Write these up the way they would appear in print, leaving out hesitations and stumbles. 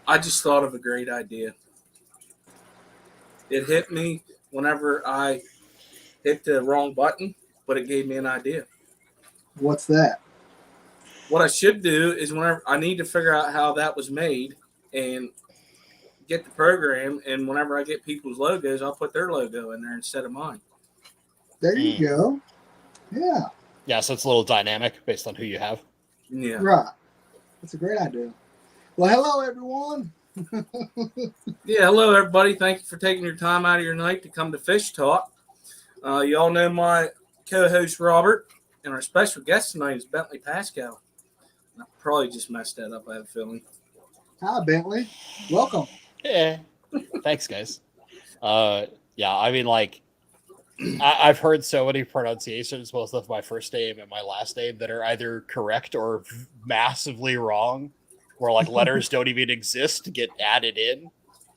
I just thought of a great idea. It hit me whenever I hit the wrong button, but it gave me an idea. What's that? What I should do is whenever I need to figure out how that was made and get the program, and whenever I get people's logos, I'll put their logo in there instead of mine. There you go. Yeah. Yeah, so it's a little dynamic based on who you have. Yeah. Right. That's a great idea. Well, hello, everyone. Yeah, hello, everybody. Thank you for taking your time out of your night to come to Fish Talk. You all know my co-host, Robert, and our special guest tonight is Bentley Pascoe. I probably just messed that up, I have a feeling. Hi, Bentley. Welcome. Yeah. Thanks, guys. Yeah, I mean, like, I've heard so many pronunciations, both of my first name and my last name, that are either correct or massively wrong, where like letters don't even exist to get added in.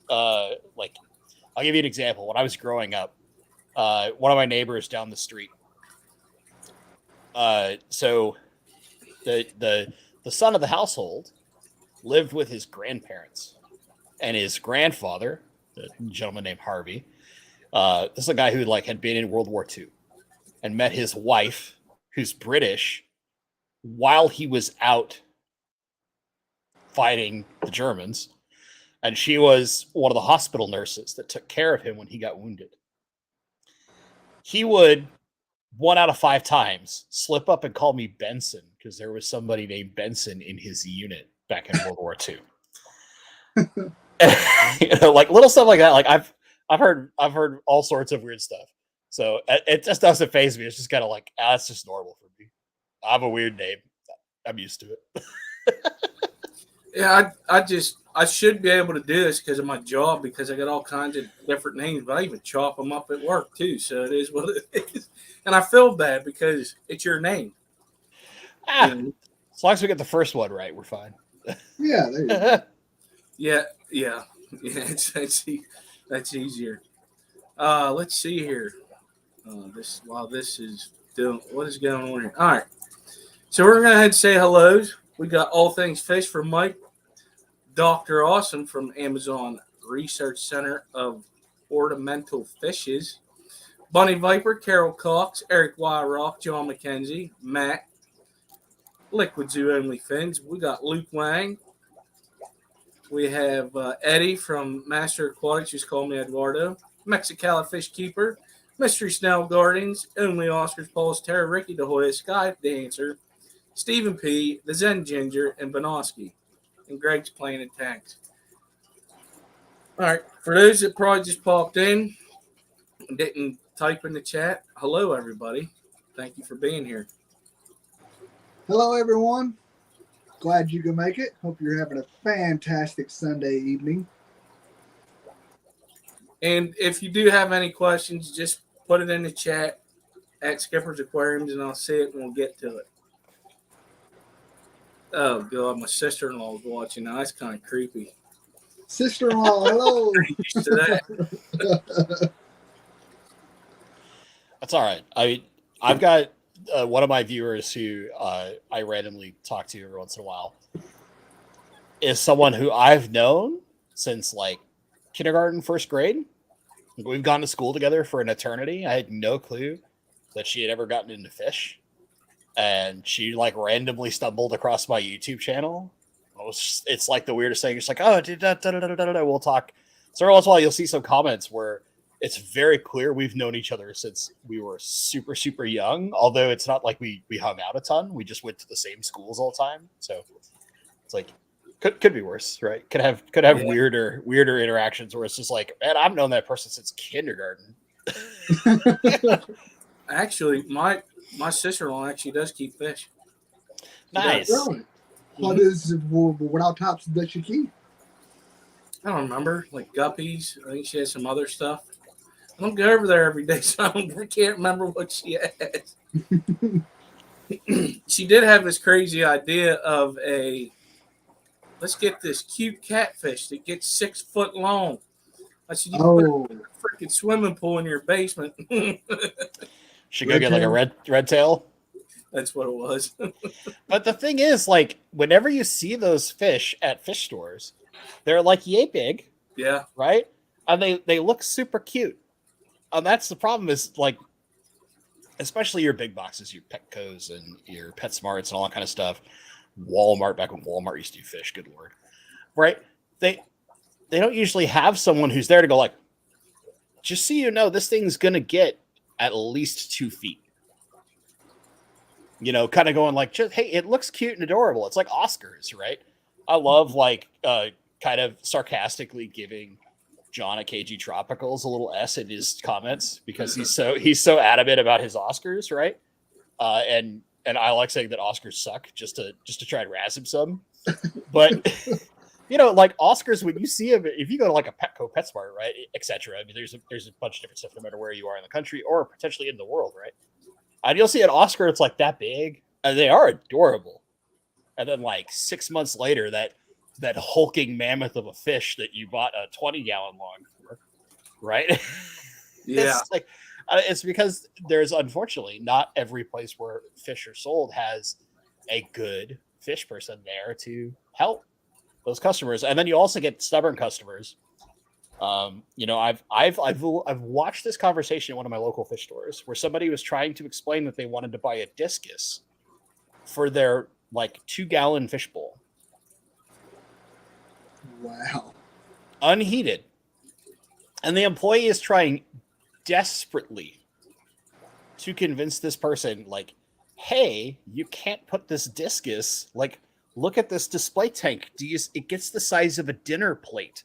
Like, I'll give you an example. When I was growing up, one of my neighbors down the street. So the son of the household lived with his grandparents, and his grandfather, the gentleman named Harvey, this is a guy who like had been in World War II and met his wife, who's British, while he was out fighting the Germans, and she was one of the hospital nurses that took care of him when he got wounded. He would 1 out of 5 times slip up and call me Benson because there was somebody named Benson in his unit back in World War II. You know, like little stuff like that. Like I've heard all sorts of weird stuff. So it just doesn't faze me. It's just kind of like, that's just normal for me. I have a weird name. I'm used to it. Yeah, I should be able to do this because of my job, because I got all kinds of different names, but I even chop them up at work too. So it is what it is. And I feel bad because it's your name. You know? As long as we get the first one right, we're fine. Yeah, there you go. Yeah. That's easier. Let's see here. This is doing, what is going on here? All right. So we're going to head and say hellos. We got All Things Fish from Mike, Dr. Awesome from Amazon Research Center of Ornamental Fishes, Bunny Viper, Carol Cox, Eric Wyrock, John McKenzie, Matt, Liquid Zoo Only Fins. We got Luke Wang. We have Eddie from Master Aquatics, just call me Eduardo, Mexicali Fish Keeper, Mystery Snell Gardens, Only Oscars, Paul's Terra, Ricky De Hoya, Sky Dancer, Stephen P., The Zen Ginger, and Bonoski. And Greg's playing in tanks. All right. For those that probably just popped in and didn't type in the chat, hello, everybody. Thank you for being here. Hello, everyone. Glad you can make it. Hope you're having a fantastic Sunday evening. And if you do have any questions, just put it in the chat at Skipper's Aquariums, and I'll see it and we'll get to it. Oh, God, my sister-in-law is watching now. That's kind of creepy. Sister-in-law, hello. Used to that. That's all right. I've got one of my viewers who I randomly talk to every once in a while is someone who I've known since like kindergarten, first grade. We've gone to school together for an eternity. I had no clue that she had ever gotten into fish. And she like randomly stumbled across my YouTube channel. It's like the weirdest thing. It's like, oh, we'll talk. So every once in a while, you'll see some comments where it's very clear we've known each other since we were super, super young. Although it's not like we hung out a ton. We just went to the same schools all the time. So it's like could be worse, right? Could have weirder interactions where it's just like, man, I've known that person since kindergarten. Actually, my sister-in-law actually does keep fish. Nice. Really? What all types does she keep? I don't remember, like guppies. I think she has some other stuff. I don't go over there every day, so I can't remember what she has. she did have this crazy idea of let's get this cute catfish that gets 6 foot long. I said, you can put it Oh, in a freaking swimming pool in your basement. Should go get like a red tail. That's what it was. But the thing is, like, whenever you see those fish at fish stores, they're like yay big, Yeah. right? And they look super cute. And that's the problem is, like, especially your big boxes, your Petco's and your PetSmarts and all that kind of stuff. Walmart, back when Walmart used to do fish, good lord, right? They don't usually have someone who's there to go like, just so you know, this thing's gonna get at least 2 feet. You know, kind of going like, just, hey, it looks cute and adorable. It's like Oscars, right? I love like kind of sarcastically giving John at KG Tropicals a little S in his comments because he's so adamant about his Oscars, right? And I like saying that Oscars suck just to try and razz him some. But you know, like Oscars, when you see them, if you go to like a Petco, PetSmart, right, etc. I mean, there's a bunch of different stuff no matter where you are in the country or potentially in the world, right? And you'll see an Oscar, it's like that big, and they are adorable. And then like 6 months later, that hulking mammoth of a fish that you bought a 20-gallon long for, right? Yeah. It's like it's because there's unfortunately not every place where fish are sold has a good fish person there to help those customers, and then you also get stubborn customers. You know, I've watched this conversation at one of my local fish stores where somebody was trying to explain that they wanted to buy a discus for their like 2-gallon fish bowl. wow. Unheated. And the employee is trying desperately to convince this person, like, hey, you can't put this discus, like, look at this display tank. It gets the size of a dinner plate.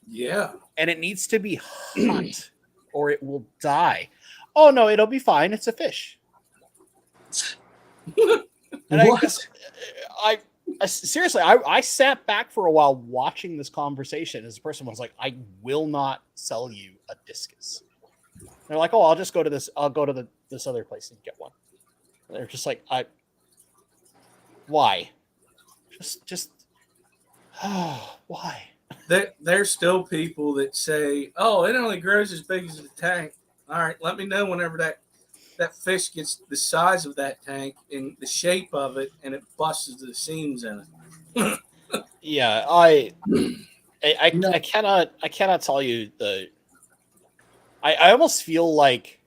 Yeah. And it needs to be hot or it will die. Oh no, it'll be fine. It's a fish. And What? I seriously, I sat back for a while watching this conversation as the person was like, I will not sell you a discus. And they're like, oh, I'll go to this other place and get one. And they're just like, why? Just why? There's still people that say, oh, it only grows as big as the tank. All right, let me know whenever that fish gets the size of that tank and the shape of it, and it busts the seams in it. Yeah, I cannot tell you I almost feel like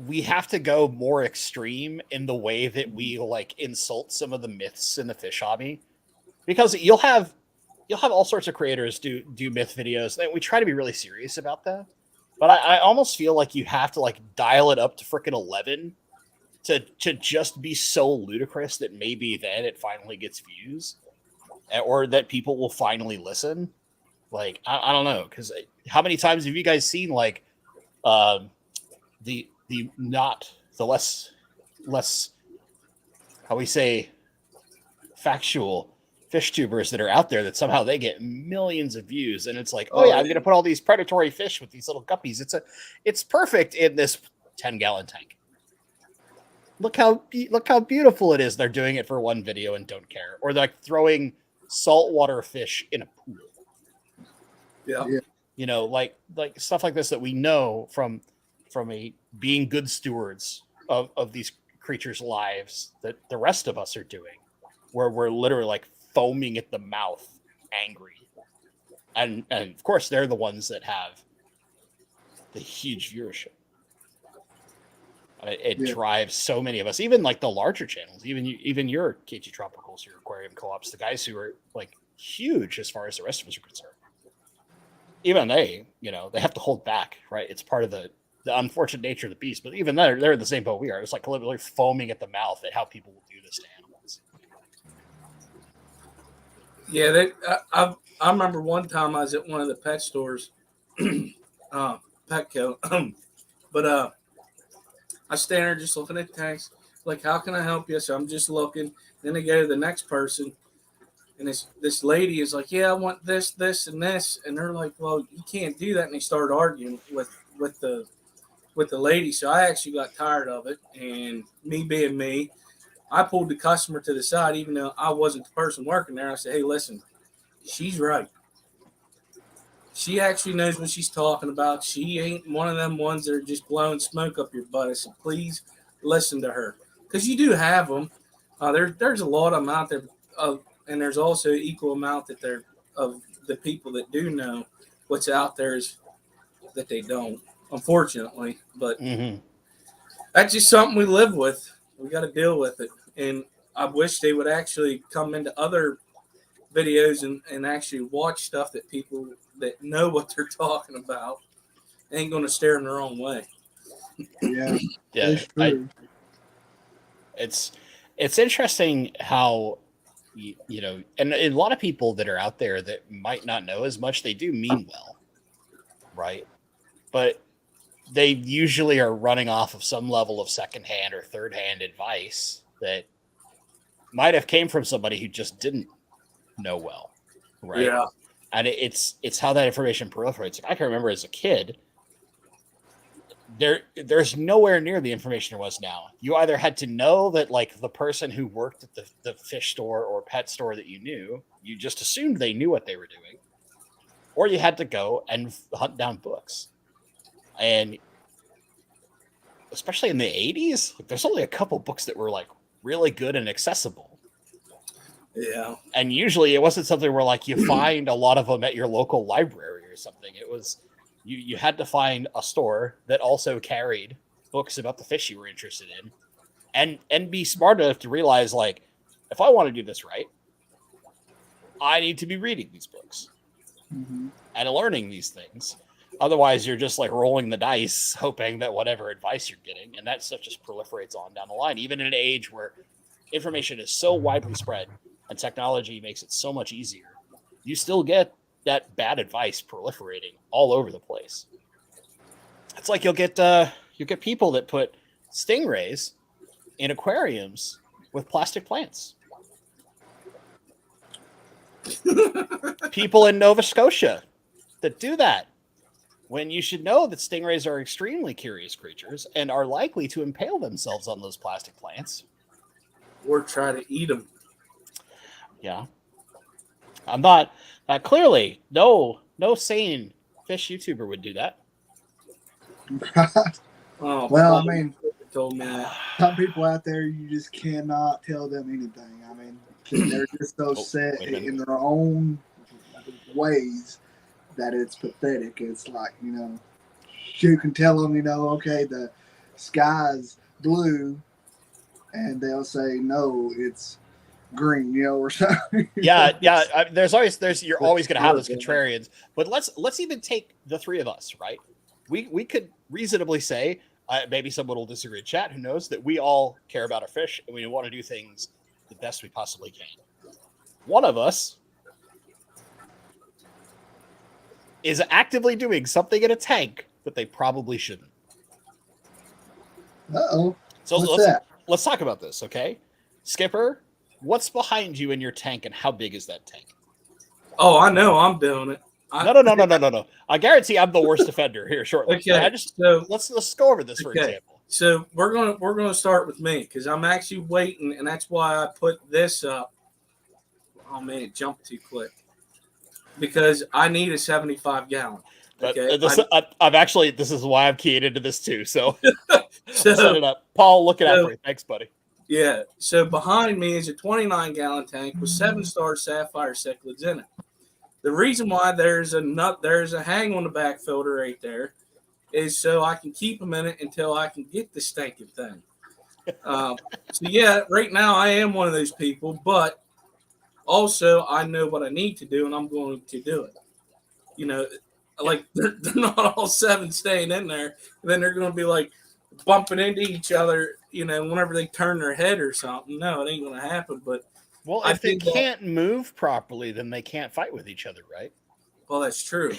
we have to go more extreme in the way that we like insult some of the myths in the fish hobby, because you'll have all sorts of creators do myth videos, and we try to be really serious about that. But I almost feel like you have to like dial it up to freaking 11 to just be so ludicrous that maybe then it finally gets views, or that people will finally listen. Like I don't know, because how many times have you guys seen like the less how we say factual fish tubers that are out there that somehow they get millions of views, and it's like, oh yeah, I'm gonna put all these predatory fish with these little guppies. It's perfect in this 10-gallon tank. Look how beautiful it is. They're doing it for one video and don't care, or like throwing saltwater fish in a pool. Yeah. You know, like stuff like this that we know from being good stewards of these creatures' lives that the rest of us are doing, where we're literally like foaming at the mouth, angry, and of course they're the ones that have the huge viewership. It drives so many of us, even like the larger channels, even your KG Tropicals, your aquarium co-ops, the guys who are like huge as far as the rest of us are concerned. Even they, you know, they have to hold back, right? It's part of the unfortunate nature of the beast. But even they're in the same boat we are. It's like literally foaming at the mouth at how people will do this to animals. Yeah, I remember one time I was at one of the pet stores, Petco, but I stand there just looking at the tanks, like, how can I help you? So I'm just looking. Then they go to the next person, and this lady is like, yeah, I want this, this, and this, and they're like, well, you can't do that, and they start arguing with the with the lady. So I actually got tired of it. And me being me, I pulled the customer to the side, even though I wasn't the person working there. I said, hey, listen, she's right. She actually knows what she's talking about. She ain't one of them ones that are just blowing smoke up your butt. I said, please listen to her. Because you do have them. There's a lot of them out there. And there's also equal amount that they're of the people that do know what's out there is that they don't, unfortunately. But that's just something we live with. We got to deal with it. And I wish they would actually come into other videos and actually watch stuff that people that know what they're talking about ain't going to stare in the wrong way. Yeah, it's interesting how you know, and a lot of people that are out there that might not know as much, they do mean well, right? But they usually are running off of some level of secondhand or third-hand advice that might have came from somebody who just didn't know well, right? Yeah. And it's how that information proliferates. I can remember as a kid, there's nowhere near the information there was now. You either had to know that like the person who worked at the fish store or pet store that you knew, you just assumed they knew what they were doing, or you had to go and hunt down books. And especially in the 80s, like, there's only a couple books that were like really good and accessible. Yeah. And usually it wasn't something where like you find a lot of them at your local library or something. It was you had to find a store that also carried books about the fish you were interested in, and be smart enough to realize, like, if I want to do this right, I need to be reading these books and learning these things. Otherwise, you're just like rolling the dice, hoping that whatever advice you're getting, and that stuff just proliferates on down the line. Even in an age where information is so widely spread and technology makes it so much easier, you still get that bad advice proliferating all over the place. It's like you'll get people that put stingrays in aquariums with plastic plants. People in Nova Scotia that do that, when you should know that stingrays are extremely curious creatures and are likely to impale themselves on those plastic plants. Or try to eat them. Yeah. I'm not... clearly, no sane fish YouTuber would do that. Oh, well, I mean, told me that. Some people out there, you just cannot tell them anything. I mean, they're just so set in their own ways that it's pathetic. It's like, you know, you can tell them, you know, okay, the sky's blue, and they'll say, no, it's green, you know, or something. Yeah. You're always going to have those contrarians. But let's even take the three of us, right? We could reasonably say, maybe someone will disagree in chat, who knows, that we all care about our fish and we want to do things the best we possibly can. One of us is actively doing something in a tank that they probably shouldn't. Uh-oh. So What's that? Let's talk about this, okay? Skipper, what's behind you in your tank and how big is that tank? Oh, I know I'm doing it. No. I guarantee I'm the worst offender here shortly. Okay, Let's go over this for example. So we're gonna start with me because I'm actually waiting, and that's why I put this up. Oh man, it jumped too quick because I need a 75 gallon. Okay, this is why I'm keying into this too. So, set it up, Paul. Look it up for you. Thanks, buddy. Yeah. So behind me is a 29 gallon tank with 7-star sapphire cichlids in it. The reason why there's a hang on the back filter right there is so I can keep them in it until I can get the stinking thing. So yeah, right now I am one of those people, but also I know what I need to do and I'm going to do it. You know, like they're not all 7 staying in there. And then they're going to be like bumping into each other, you know, whenever they turn their head or something. No, it ain't going to happen. But well, if they can't move properly, then they can't fight with each other, right? Well, that's true.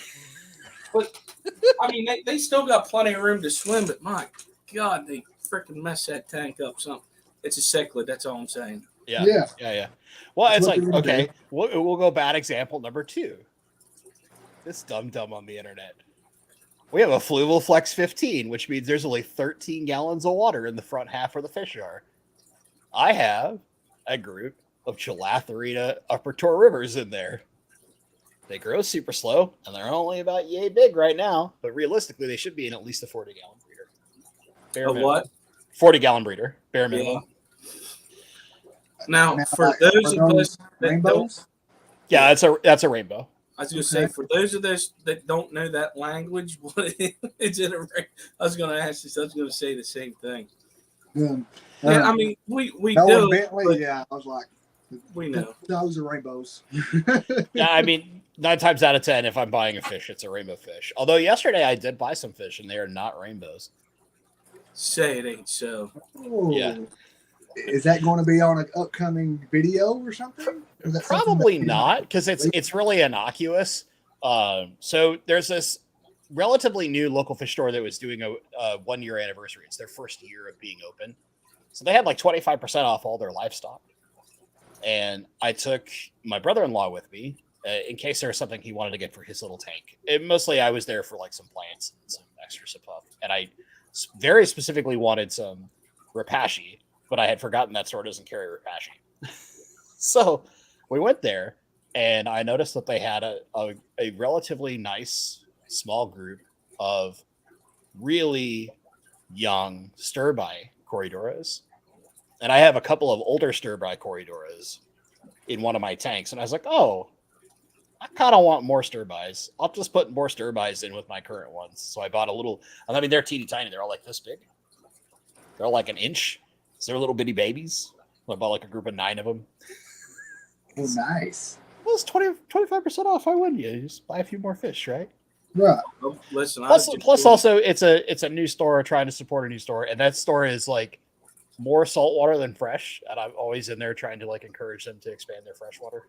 But I mean, they still got plenty of room to swim. But my God, they freaking mess that tank up. Something. It's a cichlid. That's all I'm saying. Yeah. Well, it's like, okay, we'll go bad example number 2. This dumb on the internet. We have a Fluval Flex 15, which means there's only 13 gallons of water in the front half where the fish are. I have a group of Chilatharina upper Tor rivers in there. They grow super slow, and they're only about yay big right now. But realistically, they should be in at least a 40-gallon breeder. Bare minimum. What? 40-gallon breeder, bare minimum. Now, for those of us that don't, yeah, that's a rainbow. I was going to say, for those of us that don't know that language, what is it? I was going to ask this. I was going to say the same thing. Yeah, I mean, we do. Bentley, yeah, I was like, we know those are rainbows. Yeah, I mean, 9 times out of 10, if I'm buying a fish, it's a rainbow fish. Although yesterday I did buy some fish, and they are not rainbows. Say it ain't so. Oh. Yeah. Is that going to be on an upcoming video or something? Probably not, because it's really innocuous. So there's this relatively new local fish store that was doing a 1-year anniversary. It's their first year of being open. So they had like 25% off all their livestock. And I took my brother-in-law with me in case there was something he wanted to get for his little tank. Mostly I was there for like some plants and some extra stuff. And I very specifically wanted some Rapashi, but I had forgotten that store doesn't carry Rapashi. So we went there, and I noticed that they had a relatively nice small group of really young stir-by Corridoras. And I have a couple of older stir-by Corridoras in one of my tanks. And I was like, oh, I kind of want more stir-bys. I'll just put more stir-bys in with my current ones. So I bought a little, I mean, they're teeny tiny. They're all like this big. They're all like an inch. So they're little bitty babies. I bought like a group of 9 of them. Oh, nice. Well, it's 25% off. Why wouldn't you? Just buy a few more fish, right? Right. Oh, listen, plus also, it's a new store trying to support a new store. And that store is like more saltwater than fresh. And I'm always in there trying to like encourage them to expand their freshwater.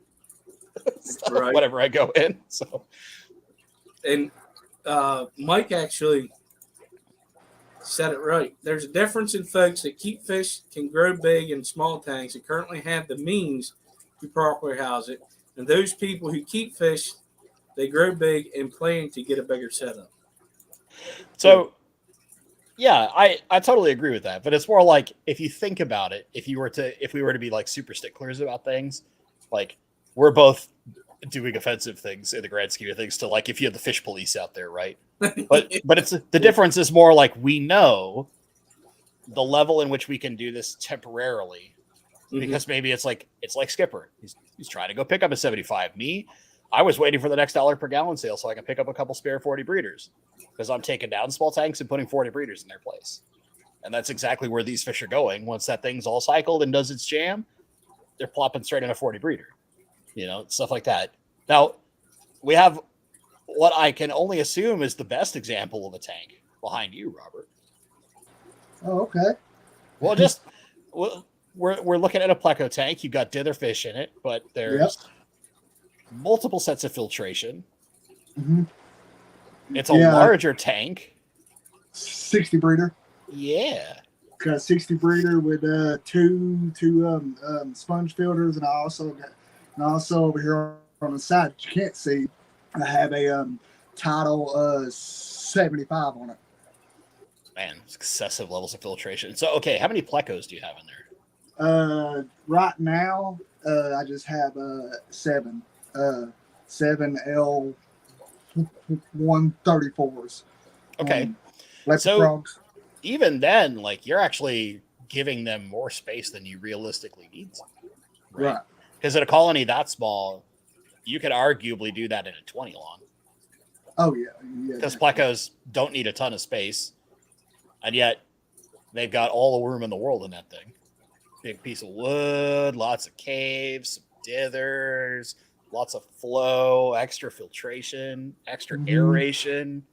So, right. Whenever I go in. So, and Mike actually said it right. There's a difference in folks that keep fish, can grow big in small tanks, and currently have the means to properly house it, and those people who keep fish, they grow big and plan to get a bigger setup. So, yeah, I totally agree with that. But it's more like, if you think about it, if we were to be like super sticklers about things, like we're both doing offensive things in the grand scheme of things to like if you have the fish police out there, right? But it's the difference is more like we know the level in which we can do this temporarily, because maybe it's like Skipper. He's trying to go pick up a 75. Me, I was waiting for the next $1 per gallon sale so I can pick up a couple spare 40 breeders, because I'm taking down small tanks and putting 40 breeders in their place. And that's exactly where these fish are going. Once that thing's all cycled and does its jam, they're plopping straight in a 40 breeder. You know, stuff like that. Now, we have what I can only assume is the best example of a tank behind you, Robert. Oh, okay. Well, we're looking at a pleco tank. You've got dither fish in it, but there's multiple sets of filtration. Mm-hmm. It's a larger tank. 60 breeder. Yeah. Got a 60 breeder with two sponge filters, and I also over here on the side that you can't see, I have a Tidal 75 on it. Man, it's excessive levels of filtration. So, okay, how many plecos do you have in there? Right now, I just have 7 L 134s. Okay, so frogs. Even then, like, you're actually giving them more space than you realistically need to, right? Because in a colony that small, you could arguably do that in a 20 long. Oh yeah, because plecos don't need a ton of space, and yet they've got all the room in the world in that thing. Big piece of wood, lots of caves, some dithers, lots of flow, extra filtration, extra aeration.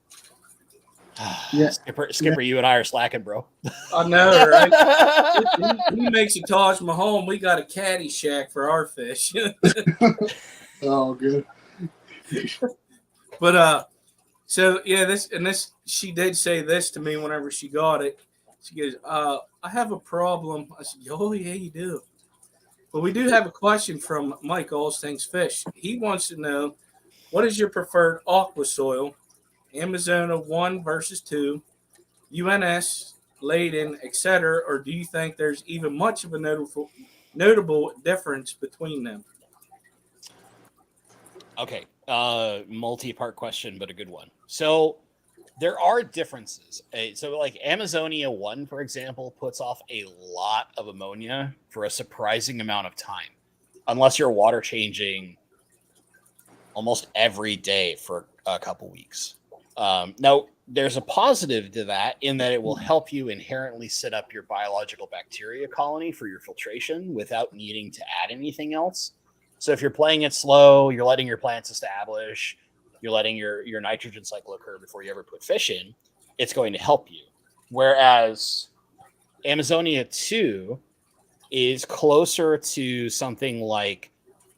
Yeah. Skipper, you and I are slacking, bro. I know, right? he makes a Taj Mahal. We got a caddy shack for our fish. Oh, good. But so yeah, this she did say this to me whenever she got it. She goes, I have a problem. I said, oh yeah, you do. But we do have a question from Mike, All Things Fish. He wants to know, what is your preferred aqua soil, Amazona 1 versus 2, UNS, Layden, etc., or do you think there's even much of a notable difference between them? Okay, multi-part question, but a good one. So there are differences. So like Amazonia 1, for example, puts off a lot of ammonia for a surprising amount of time, unless you're water changing almost every day for a couple weeks. Now, there's a positive to that in that it will help you inherently set up your biological bacteria colony for your filtration without needing to add anything else. So if you're playing it slow, you're letting your plants establish, you're letting your nitrogen cycle occur before you ever put fish in, it's going to help you. Whereas Amazonia 2 is closer to something like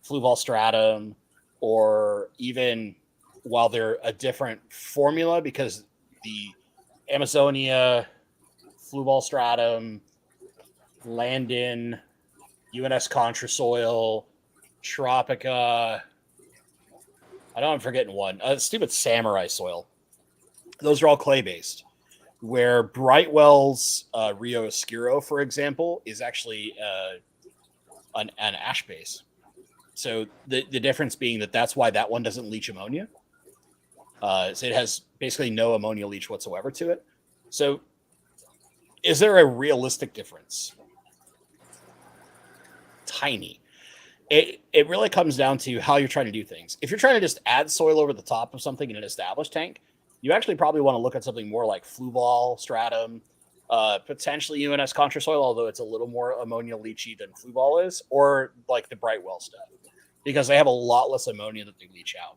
Fluval stratum, or even, while they're a different formula, because the Amazonia, Fluval stratum, Landon, UNS Contrasoil, Tropica, I know I'm forgetting one. Stupid Samurai soil. Those are all clay based. Where Brightwell's Rio Oscuro, for example, is actually an ash base. So the difference being that's why that one doesn't leach ammonia. So it has basically no ammonia leach whatsoever to it. So is there a realistic difference? Tiny. It really comes down to how you're trying to do things. If you're trying to just add soil over the top of something in an established tank, you actually probably want to look at something more like Fluval stratum, potentially UNS Contrasoil, although it's a little more ammonia leachy than Fluval is, or like the Brightwell stuff, because they have a lot less ammonia that they leach out.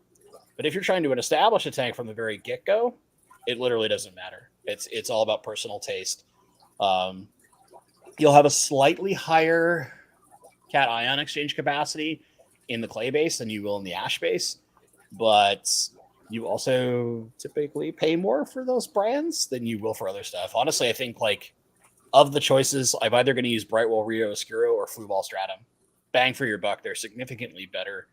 But if you're trying to establish a tank from the very get-go, it literally doesn't matter. It's all about personal taste. You'll have a slightly higher cation exchange capacity in the clay base than you will in the ash base, but you also typically pay more for those brands than you will for other stuff. Honestly, I think like of the choices, I'm either going to use Brightwell Rio Oscuro or Fluval stratum. Bang for your buck, they're significantly better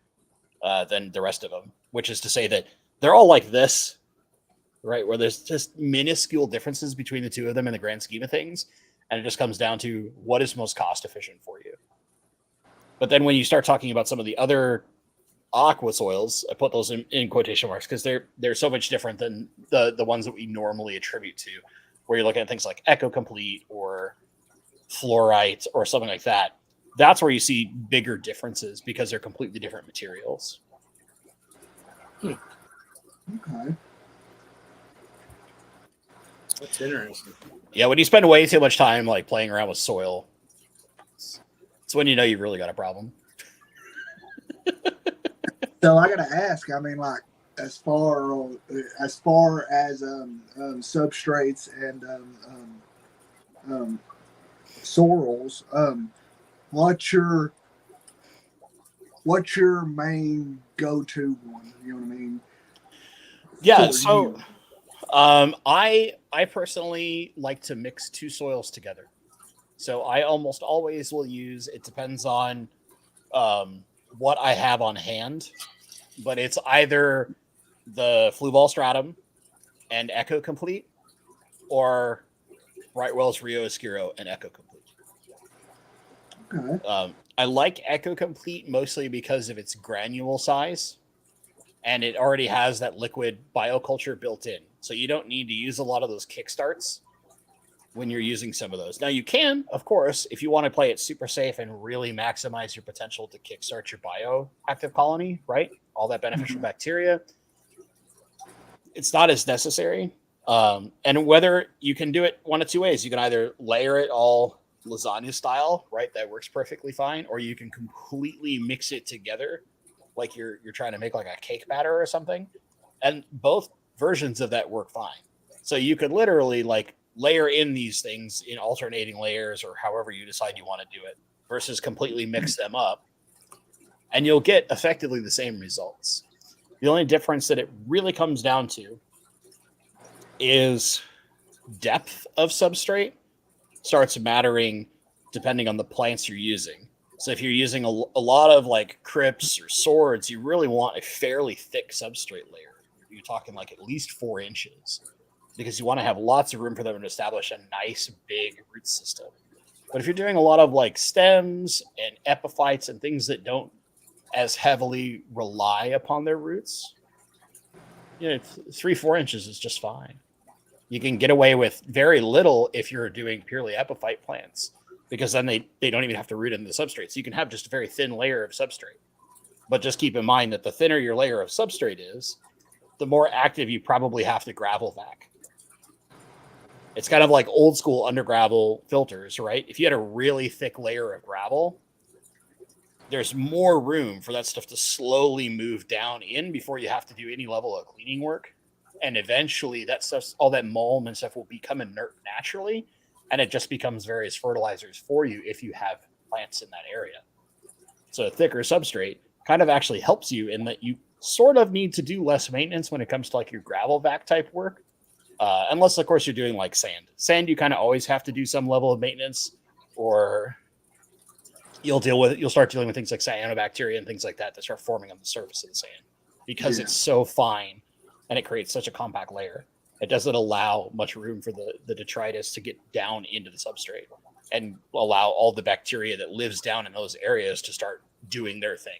than the rest of them, which is to say that they're all like this, right? Where there's just minuscule differences between the two of them in the grand scheme of things. And it just comes down to what is most cost efficient for you. But then when you start talking about some of the other aqua soils, I put those in quotation marks because they're so much different than the ones that we normally attribute to, where you're looking at things like Eco Complete or Fluorite or something like that. That's where you see bigger differences because they're completely different materials. Okay. That's interesting. Yeah, when you spend way too much time like playing around with soil, it's when you know you've really got a problem. So I gotta ask. I mean, like as far as substrates and sorrels, what's your main go-to one? You know what I mean? Yeah. So, I personally like to mix two soils together. So I almost always will use. It depends on what I have on hand, but it's either the Fluval stratum and Eco Complete, or Brightwell's Rio Oscuro and Eco Complete. Okay. I like Eco Complete mostly because of its granule size, and it already has that liquid bioculture built in, so you don't need to use a lot of those kickstarts when you're using some of those. Now you can, of course, if you want to play it super safe and really maximize your potential to kickstart your bioactive colony, right? All that beneficial bacteria. It's not as necessary. And whether you can do it one of two ways, you can either layer it all lasagna style, right? That works perfectly fine. Or you can completely mix it together like you're trying to make like a cake batter or something. And both versions of that work fine. So you could literally like layer in these things in alternating layers or however you decide you want to do it versus completely mix them up. And you'll get effectively the same results. The only difference that it really comes down to is depth of substrate starts mattering depending on the plants you're using. So if you're using a lot of like crypts or swords, you really want a fairly thick substrate layer. you're talking like at least 4 inches, because you want to have lots of room for them to establish a nice big root system. But if you're doing a lot of like stems and epiphytes and things that don't as heavily rely upon their roots, 3-4 inches is just fine. You can get away with very little if you're doing purely epiphyte plants, because then they don't even have to root into the substrate. So you can have just a very thin layer of substrate. But just keep in mind that the thinner your layer of substrate is, the more active you probably have to gravel vac. It's kind of like old school under gravel filters, right? If you had a really thick layer of gravel, there's more room for that stuff to slowly move down in before you have to do any level of cleaning work. And eventually that stuff, all that mulm and stuff will become inert naturally. And it just becomes various fertilizers for you if you have plants in that area. So a thicker substrate kind of actually helps you in that you sort of need to do less maintenance when it comes to like your gravel vac type work. Unless, of course, you're doing like sand. Sand, you kind of always have to do some level of maintenance, or you'll start dealing with things like cyanobacteria and things like that start forming on the surface of the sand because it's so fine and it creates such a compact layer. It doesn't allow much room for the detritus to get down into the substrate and allow all the bacteria that lives down in those areas to start doing their thing.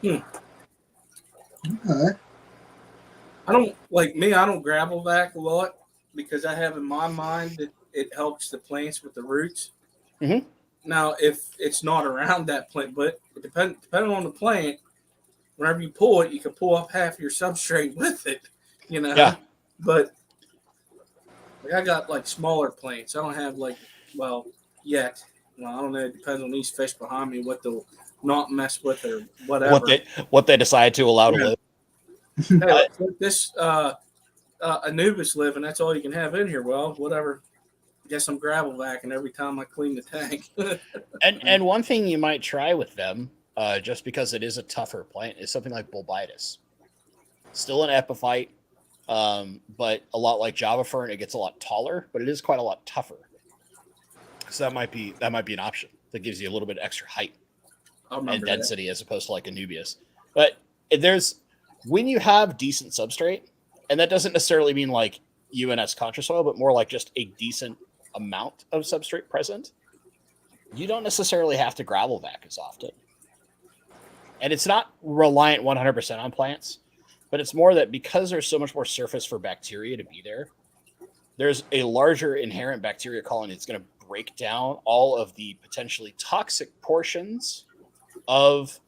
Okay. I don't gravel vac a lot because I have in my mind that it helps the plants with the roots. Mm-hmm. Now, if it's not around that plant, but depending on the plant, whenever you pull it, you can pull up half your substrate with it, Yeah. But like, I got like smaller plants. I don't have yet. Well, I don't know. It depends on these fish behind me what they'll not mess with or whatever. What they decide to allow to live. Hey, this Anubis live, and that's all you can have in here. Well, whatever. I guess I'm gravel vacking every time I clean the tank. and one thing you might try with them, just because it is a tougher plant, is something like Bulbitis. Still an epiphyte, but a lot like Java fern, it gets a lot taller, but it is quite a lot tougher. So that might be an option that gives you a little bit extra height and density as opposed to like Anubias. But when you have decent substrate, and that doesn't necessarily mean like UNS contra soil, but more like just a decent amount of substrate present, you don't necessarily have to gravel vac as often. And it's not reliant 100% on plants, but it's more that because there's so much more surface for bacteria to be there, there's a larger inherent bacteria colony that's going to break down all of the potentially toxic portions of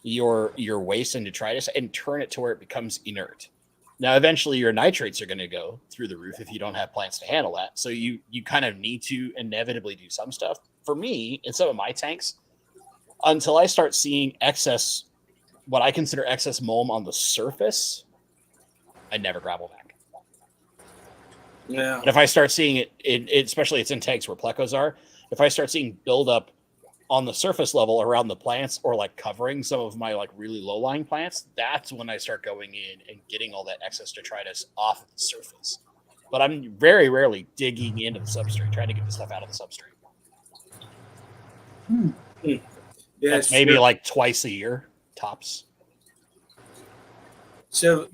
your waste and detritus and turn it to where it becomes inert. Now, eventually your nitrates are going to go through the roof if you don't have plants to handle that. So you kind of need to inevitably do some stuff. For me, in some of my tanks, until I start seeing what I consider excess mulm on the surface, I never gravel vac. Yeah. And if I start seeing it, especially it's in tanks where plecos are, if I start seeing buildup on the surface level around the plants or like covering some of my like really low-lying plants, that's when I start going in and getting all that excess detritus off of the surface. But I'm very rarely digging into the substrate, trying to get the stuff out of the substrate. Yeah, that's maybe like twice a year, tops. So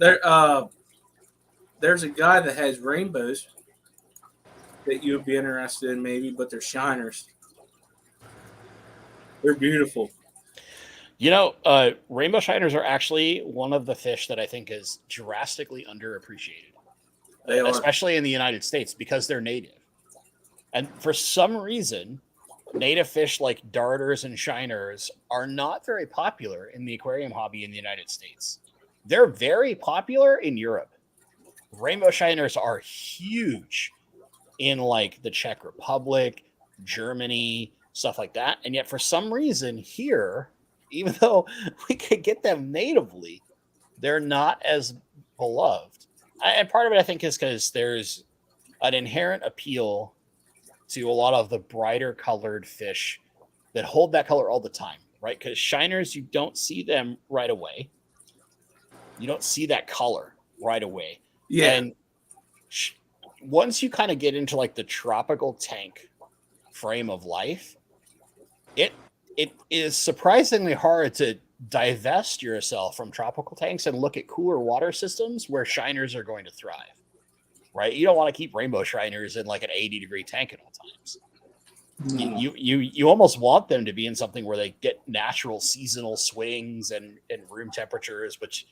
there's a guy that has rainbows that you would be interested in maybe, but they're shiners. They're beautiful. Rainbow shiners are actually one of the fish that I think is drastically underappreciated. They are. Especially in the United States because they're native. And for some reason, native fish like darters and shiners are not very popular in the aquarium hobby in the United States. They're very popular in Europe. Rainbow shiners are huge in like the Czech Republic, Germany, stuff like that. And yet for some reason here, even though we could get them natively, they're not as beloved. And part of it, I think, is because there's an inherent appeal to a lot of the brighter colored fish that hold that color all the time, right? Because shiners, you don't see them right away. You don't see that color right away. Yeah. And once you kind of get into like the tropical tank frame of life, it is surprisingly hard to divest yourself from tropical tanks and look at cooler water systems where shiners are going to thrive, right? You don't want to keep rainbow shiners in like an 80-degree tank at all times. No. You almost want them to be in something where they get natural seasonal swings and room temperatures, which,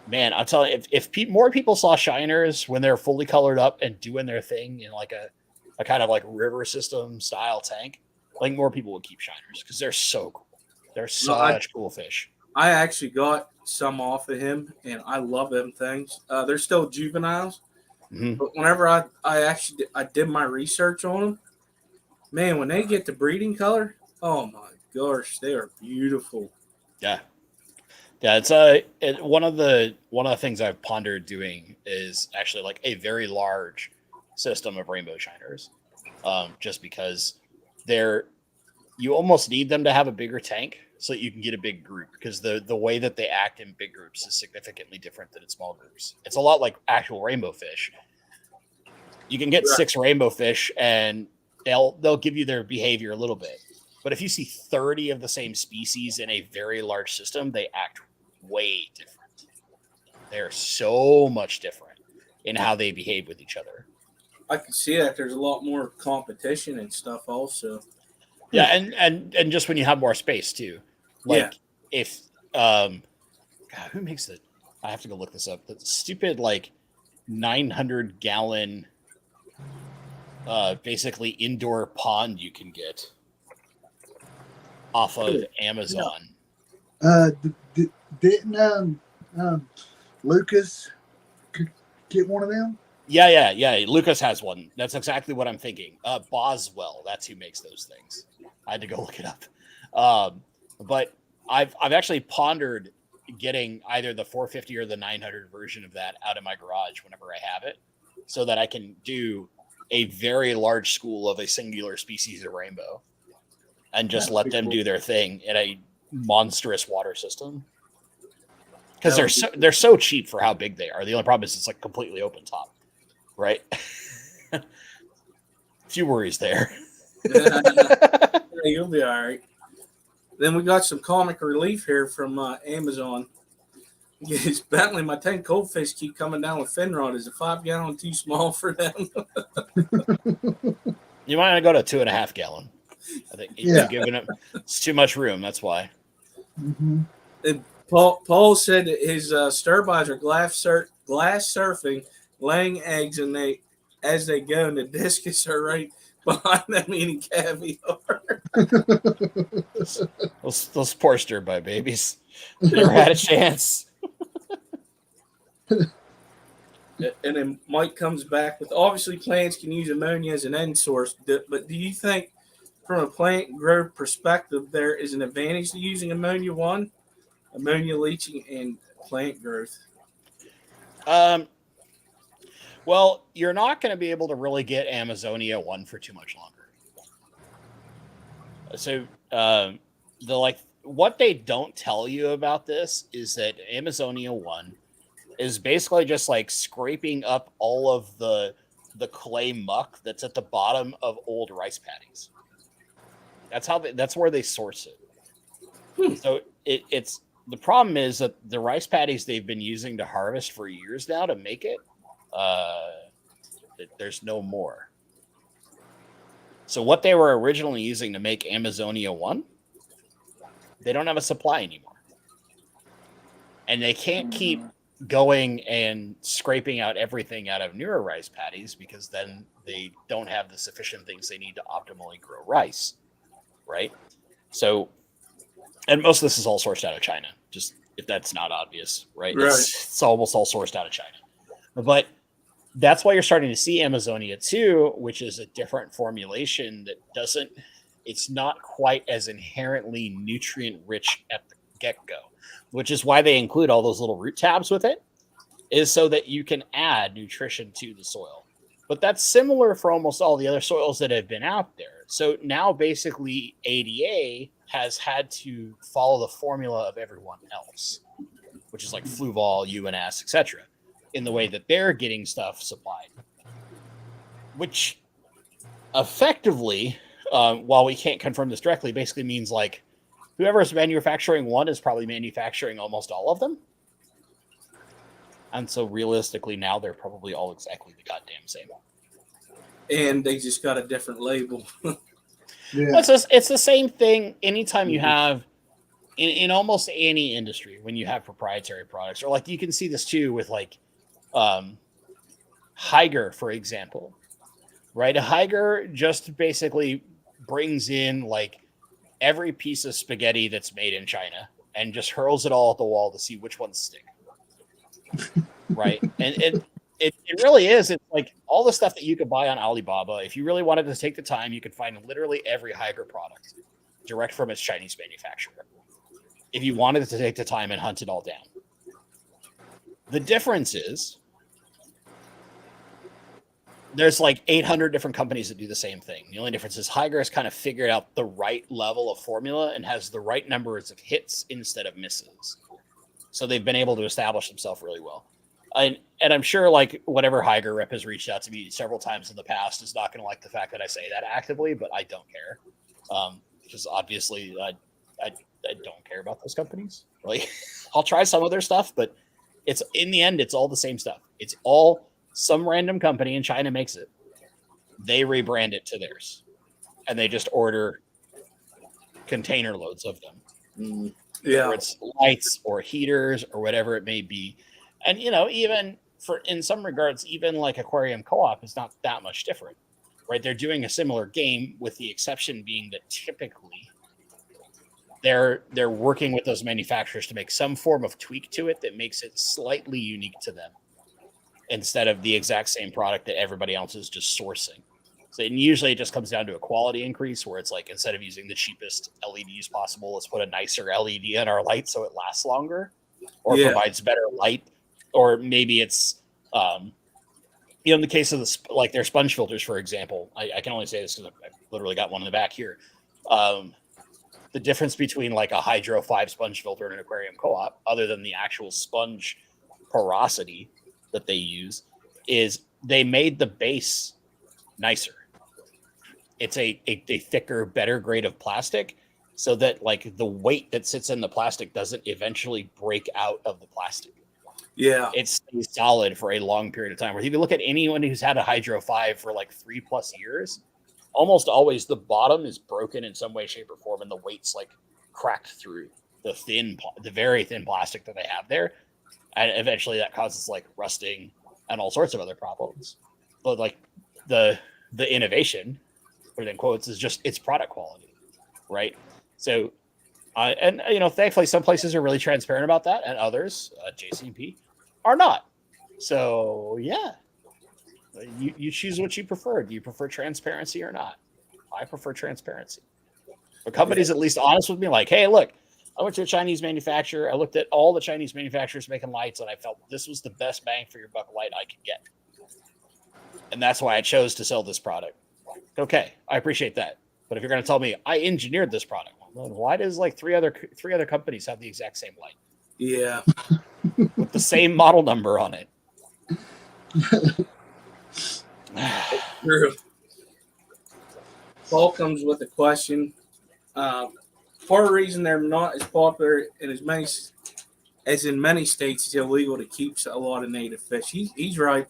man, I'm telling you, if more people saw shiners when they're fully colored up and doing their thing in like a kind of like river system style tank, I think more people would keep shiners because they're so cool. They're such cool fish. I actually got some off of him, and I love them things. They're still juveniles, but whenever I did my research on them, man, when they get the breeding color, oh my gosh, they are beautiful. Yeah, it's one of the things I've pondered doing is actually like a very large system of rainbow shiners, just because you almost need them to have a bigger tank so that you can get a big group, because the way that they act in big groups is significantly different than in small groups. It's a lot like actual rainbow fish. You can get 6 rainbow fish and they'll give you their behavior a little bit. But if you see 30 of the same species in a very large system, they act way different. They're so much different in how they behave with each other. I can see that there's a lot more competition and stuff also. Yeah, and just when you have more space too. Like if God, who makes it? I have to go look this up. The stupid like 900 gallon basically indoor pond you can get off of Amazon. Didn't Lucas get one of them? Yeah. Lucas has one. That's exactly what I'm thinking. Boswell, that's who makes those things. I had to go look it up. But I've actually pondered getting either the 450 or the 900 version of that out of my garage whenever I have it, so that I can do a very large school of a singular species of rainbow and just let them do their thing in a monstrous water system. Because they're so cheap for how big they are. The only problem is it's like completely open top, right? Few worries there. You'll be all right. Then we got some comic relief here from Amazon. Yes, Bentley, my 10 goldfish keep coming down with fin rot. Is a 5-gallon too small for them? You might want to go to 2.5 gallon. I think you're giving it, it's too much room. That's why. Mm-hmm. And Paul said that his stir-bys are glass surfing, laying eggs, and as they go, and the discus are right behind them eating caviar. those poor stir-by babies never had a chance. And then Mike comes back with, obviously plants can use ammonia as an end source, but do you think from a plant growth perspective there is an advantage to using ammonia leaching and plant growth? Well, you're not going to be able to really get Amazonia 1 for too much longer. So what they don't tell you about this is that Amazonia 1 is basically just like scraping up all of the clay muck that's at the bottom of old rice paddies. That's where they source it. So it's the problem is that the rice paddies they've been using to harvest for years now to make it, there's no more. So what they were originally using to make Amazonia 1, they don't have a supply anymore. And they can't keep going and scraping out everything out of newer rice paddies, because then they don't have the sufficient things they need to optimally grow rice, right? So, and most of this is all sourced out of China, just if that's not obvious, right? It's almost all sourced out of China. But that's why you're starting to see Amazonia 2, which is a different formulation that it's not quite as inherently nutrient rich at the get-go, which is why they include all those little root tabs with it, is so that you can add nutrition to the soil. But that's similar for almost all the other soils that have been out there. So now basically ADA has had to follow the formula of everyone else, which is like Fluval, UNS, etc., in the way that they're getting stuff supplied, which effectively, while we can't confirm this directly, basically means like whoever's manufacturing one is probably manufacturing almost all of them. And so realistically now they're probably all exactly the goddamn same. And they just got a different label. Yeah. It's the same thing anytime you have in almost any industry when you have proprietary products, or like you can see this too with like Higer, for example, right? A Higer just basically brings in like every piece of spaghetti that's made in China and just hurls it all at the wall to see which ones stick. Right. And it really is. It's like all the stuff that you could buy on Alibaba. If you really wanted to take the time, you could find literally every Higer product direct from its Chinese manufacturer. If you wanted to take the time and hunt it all down. The difference is there's like 800 different companies that do the same thing. The only difference is Higer has kind of figured out the right level of formula and has the right numbers of hits instead of misses. So they've been able to establish themselves really well. And I'm sure like whatever Higer rep has reached out to me several times in the past is not going to like the fact that I say that actively, but I don't care. Because obviously I don't care about those companies. Like I'll try some of their stuff, but it's in the end, it's all the same stuff. It's all some random company in China makes it. They rebrand it to theirs and they just order container loads of them. Yeah. Whether it's lights or heaters or whatever it may be. And, you know, even for in some regards, even like Aquarium Co-op is not that much different, right? They're doing a similar game with the exception being that typically they're working with those manufacturers to make some form of tweak to it that makes it slightly unique to them instead of the exact same product that everybody else is just sourcing. So usually it just comes down to a quality increase where it's like, instead of using the cheapest LEDs possible, let's put a nicer LED in our light so it lasts longer or provides better light. Or maybe it's, in the case of like their sponge filters, for example, I can only say this because I've literally got one in the back here. The difference between like a Hydro 5 sponge filter and an Aquarium Co-op, other than the actual sponge porosity that they use, is they made the base nicer. It's a thicker, better grade of plastic so that like the weight that sits in the plastic doesn't eventually break out of the plastic. Yeah. It stays solid for a long period of time. Where if you look at anyone who's had a Hydro 5 for like 3+ years, almost always the bottom is broken in some way, shape, or form, and the weight's like cracked through the very thin plastic that they have there. And eventually that causes like rusting and all sorts of other problems. But like the innovation, put it in quotes, is just its product quality, right? So, and you know, thankfully, some places are really transparent about that, and others, JCP, are not. So, yeah, you choose what you prefer. Do you prefer transparency or not? I prefer transparency. But companies at least honest with me, like, hey, look, I went to a Chinese manufacturer. I looked at all the Chinese manufacturers making lights, and I felt this was the best bang for your buck light I could get, and that's why I chose to sell this product. Okay, I appreciate that. But if you're going to tell me I engineered this product, well, then why does like three other companies have the exact same light? Yeah. With the same model number on it. True. Paul comes with a question. Part of the reason they're not as popular in as in many states, it's illegal to keep a lot of native fish. He's right.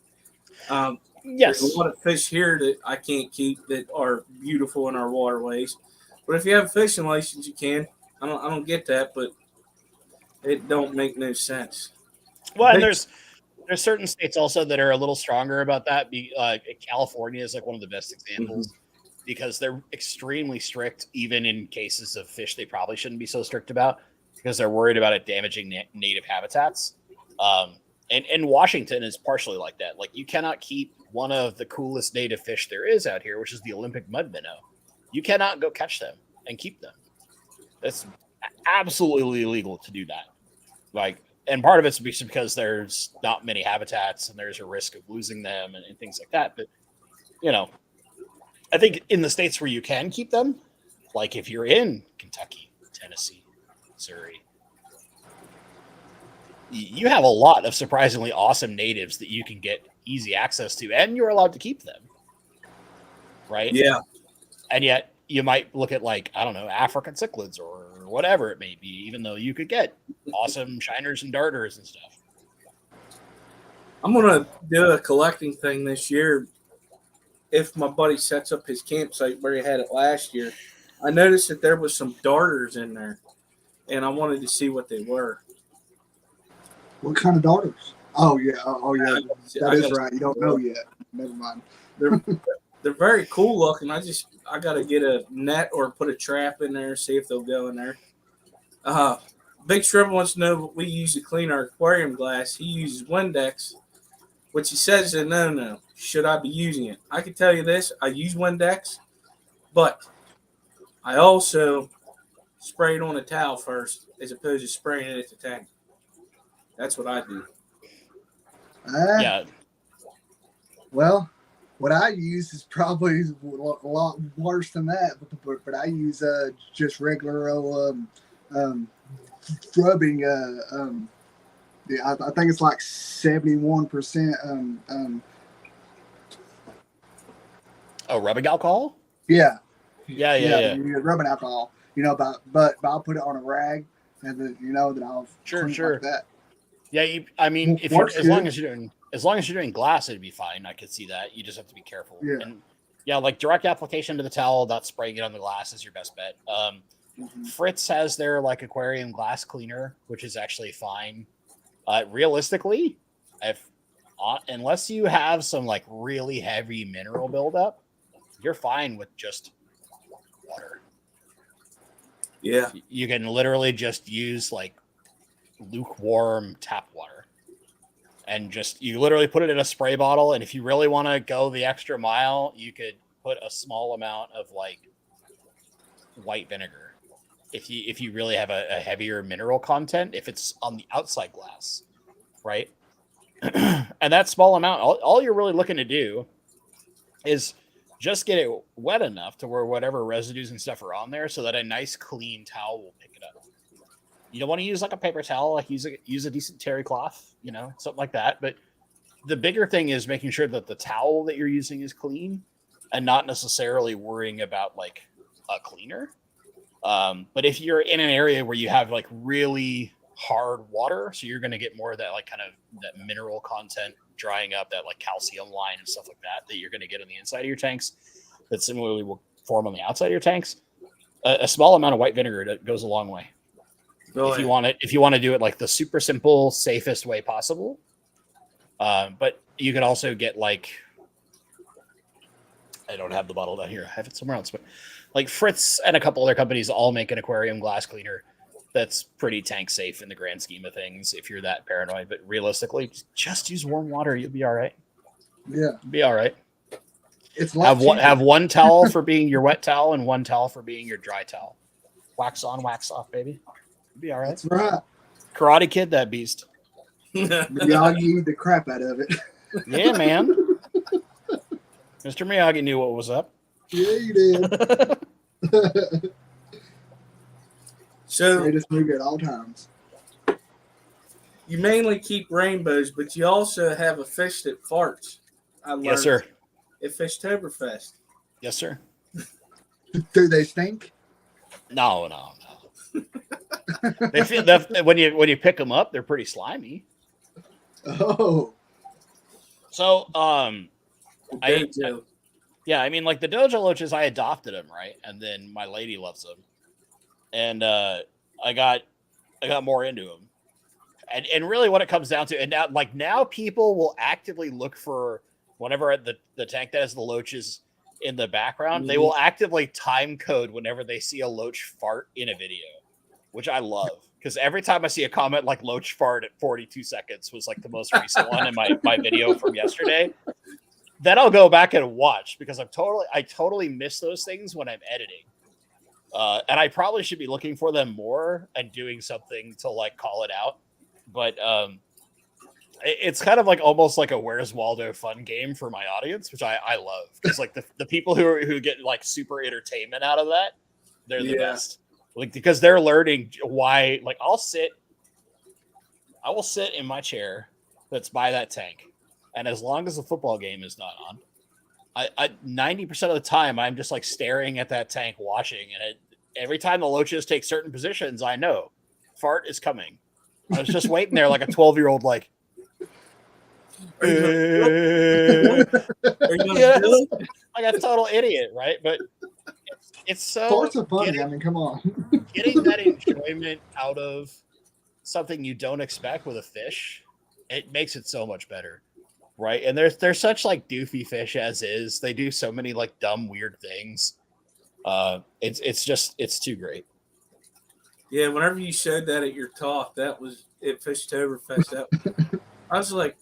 Yes. There's a lot of fish here that I can't keep that are beautiful in our waterways. But if you have a fishing license, you can. I don't get that, but it don't make no sense. Well, and there's certain states also that are a little stronger about that. California is like one of the best examples because they're extremely strict, even in cases of fish they probably shouldn't be so strict about because they're worried about it damaging native habitats. And Washington is partially like that. Like you cannot keep one of the coolest native fish there is out here, which is the Olympic mud minnow. You cannot go catch them and keep them. That's absolutely illegal to do that. Like, and part of it's because there's not many habitats and there's a risk of losing them and things like that. But, you know, I think in the states where you can keep them, like if you're in Kentucky, Tennessee, Missouri, you have a lot of surprisingly awesome natives that you can get easy access to, and you're allowed to keep them. Right? Yeah. And yet you might look at like, I don't know, African cichlids or whatever it may be, even though you could get awesome shiners and darters and stuff. I'm gonna do a collecting thing this year. If my buddy sets up his campsite where he had it last year, I noticed that there was some darters in there, and I wanted to see what they were. What kind of darters? Oh yeah, yeah. That is gotta right. You don't know yet. Never mind. They're very cool looking. I gotta get a net or put a trap in there, see if they'll go in there. Big Shrimp wants to know what we use to clean our aquarium glass. He uses Windex, which he says is a no. Should I be using it? I can tell you this: I use Windex, but I also spray it on a towel first, as opposed to spraying it at the tank. That's what I do. Yeah. Well, what I use is probably a lot worse than that, but I use just regular rubbing. I think it's like 71%. Oh, rubbing alcohol? Yeah. Rubbing alcohol. But I'll put it on a rag, and then then I'll sure. like that. Yeah, I mean, if you're, as long as you're doing glass, it'd be fine. I could see that. You just have to be careful. Yeah. And yeah, like direct application to the towel, not spraying it on the glass is your best bet. Fritz has their like aquarium glass cleaner, which is actually fine. Realistically, unless you have some like really heavy mineral buildup, you're fine with just water. Yeah, you can literally just use like lukewarm tap water, and you literally put it in a spray bottle. And if you really want to go the extra mile, you could put a small amount of like white vinegar. If you really have a heavier mineral content, if it's on the outside glass, right? And that small amount, all you're really looking to do is just get it wet enough to where whatever residues and stuff are on there, so that a nice clean towel will pick it up. You don't want to use like a paper towel, like use a decent terry cloth, something like that. But the bigger thing is making sure that the towel that you're using is clean, and not necessarily worrying about like a cleaner. But if you're in an area where you have like really hard water, so you're going to get more of that like kind of that mineral content drying up, that like calcium line and stuff like that you're going to get on the inside of your tanks, that similarly will form on the outside of your tanks. A small amount of white vinegar goes a long way. If you want to do it like the super simple, safest way possible. But you can also get like, I don't have the bottle down here. I have it somewhere else, but like Fritz and a couple other companies all make an aquarium glass cleaner that's pretty tank safe in the grand scheme of things if you're that paranoid. But realistically, just use warm water. You'll be all right. Yeah. You'll be all right. It's have one towel for being your wet towel and one towel for being your dry towel. Wax on, wax off, baby. You'll be all right. That's right. Karate Kid, that beast. Miyagi eat the crap out of it. Yeah, man. Mr. Miyagi knew what was up. Yeah, you did. So greatest movie at all times. You mainly keep rainbows, but you also have a fish that farts. I learned yes, sir. At Fishtoberfest. Yes, sir. Do they stink? No. They feel that when you pick them up, they're pretty slimy. Oh. So, I mean, like the Dojo Loaches, I adopted them, right? And then my lady loves them, and I got more into them. And really, what it comes down to, and now people will actively look for whenever the tank that has the Loaches in the background, mm-hmm. They will actively time code whenever they see a Loach fart in a video, which I love. Because every time I see a comment like Loach fart at 42 seconds was like the most recent one in my video from yesterday, then I'll go back and watch, because I totally miss those things when I'm editing. And I probably should be looking for them more and doing something to like call it out. But it's kind of like almost like a Where's Waldo fun game for my audience, which I love. Because like the people who get like super entertainment out of that, they're the best. Like, because they're learning why, like I will sit in my chair that's by that tank. And as long as the football game is not on, I 90% of the time I'm just like staring at that tank watching, and every time the loaches take certain positions, I know fart is coming. I was just waiting there like a 12-year-old, like, Are you gonna do it? like a total idiot, right? But it's so Farts are funny. I mean, come on. getting that enjoyment out of something you don't expect with a fish, it makes it so much better, right? And they're such like doofy fish as is. They do so many like dumb, weird things. It's too great. Yeah, whenever you said that at your talk, that was it. Fishtoberfest. I was like,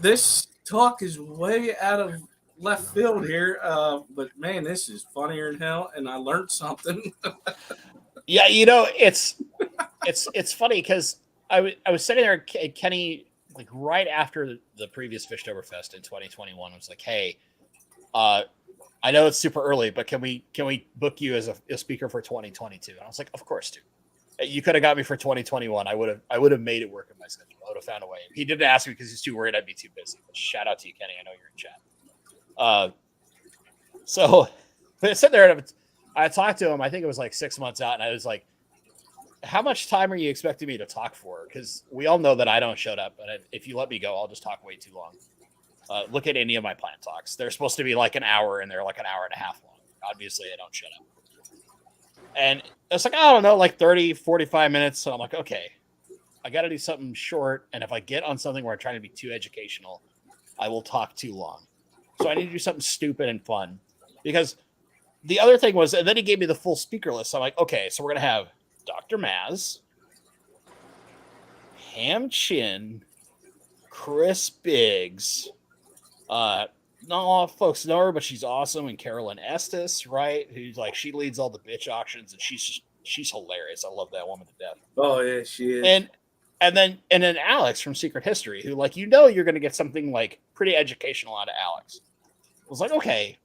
this talk is way out of left field here. But man, this is funnier than hell, and I learned something. Yeah, it's funny because I was sitting there, Kenny, like right after the previous Fishtoberfest in 2021, was like, hey, I know it's super early, but can we book you as a speaker for 2022? And I was like, of course, dude. You could have got me for 2021. I would have made it work in my schedule. I would have found a way. He didn't ask me because he's too worried I'd be too busy. But shout out to you, Kenny. I know you're in chat. So but sitting there, and I talked to him. I think it was like 6 months out, and I was like, "How much time are you expecting me to talk for?" Because we all know that I don't shut up, and if you let me go, I'll just talk way too long. Look at any of my plant talks. They're supposed to be like an hour, and they're like an hour and a half long. Obviously, I don't shut up. And it's like, I don't know, like 30, 45 minutes. So I'm like, okay, I got to do something short. And if I get on something where I'm trying to be too educational, I will talk too long. So I need to do something stupid and fun. Because the other thing was, and then he gave me the full speaker list. So I'm like, okay, so we're going to have Dr. Maz, Ham Chin, Chris Biggs, not a lot of folks know her, but she's awesome. And Carolyn Estes, right? Who's like, she leads all the bitch auctions, and she's hilarious. I love that woman to death. Oh yeah, she is. And then Alex from Secret History, who like you're going to get something like pretty educational out of Alex. I was like, okay,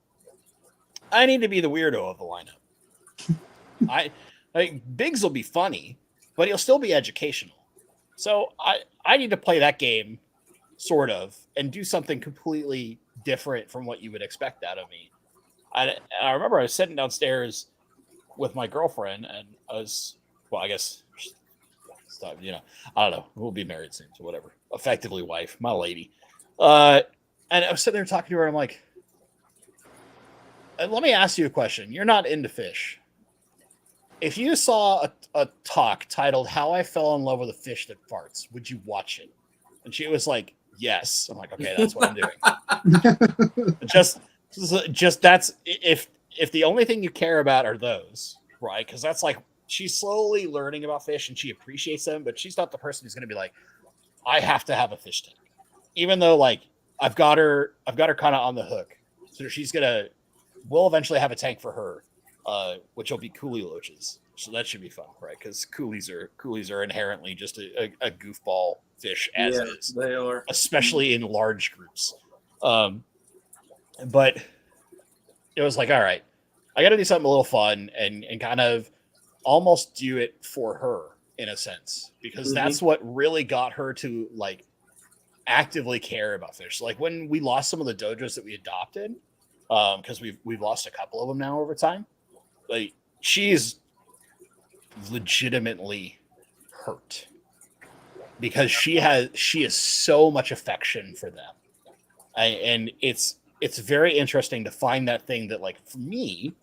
I need to be the weirdo of the lineup. Biggs will be funny, but he'll still be educational. So I need to play that game, sort of, and do something completely different from what you would expect out of me. I remember I was sitting downstairs with my girlfriend, and I guess, I don't know. We'll be married soon, so whatever. Effectively wife, my lady. And I was sitting there talking to her, and I'm like, let me ask you a question. You're not into fish. If you saw a talk titled "How I Fell in Love with a Fish That Farts," would you watch it? And she was like, yes. I'm like, okay, that's what I'm doing. just that's if the only thing you care about are those, right? Because that's like, she's slowly learning about fish and she appreciates them, but she's not the person who's going to be like, I have to have a fish tank, even though like I've got her kind of on the hook. So we'll eventually have a tank for her, which will be coolie loaches. So that should be fun, right? Because coolies are inherently just a goofball fish as is. They are, especially in large groups. But it was like, all right, I got to do something a little fun and kind of almost do it for her in a sense, because that's what really got her to like actively care about fish. Like when we lost some of the dojos that we adopted, because we've lost a couple of them now over time. Like she's legitimately hurt because she has so much affection for them, and it's very interesting to find that thing that, like, for me,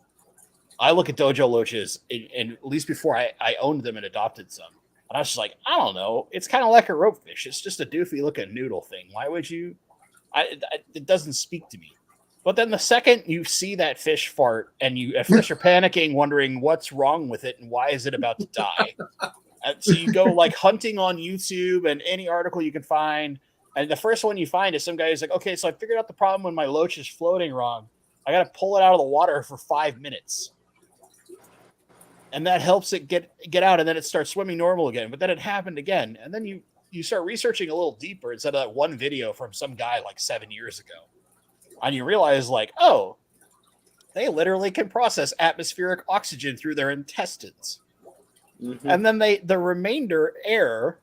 I look at dojo loaches, and at least before I owned them and adopted some, and I was just like, I don't know, it's kind of like a rope fish. It's just a doofy looking noodle thing. Why would you? It doesn't speak to me. But then the second you see that fish fart and fish are panicking, wondering what's wrong with it and why is it about to die. And so you go like hunting on YouTube and any article you can find. And the first one you find is some guy who's like, okay, so I figured out the problem when my loach is floating wrong. I got to pull it out of the water for 5 minutes. And that helps it get out. And then it starts swimming normal again. But then it happened again. And then you start researching a little deeper instead of that one video from some guy like 7 years ago. And you realize, like, oh, they literally can process atmospheric oxygen through their intestines. Mm-hmm. And then the remainder air,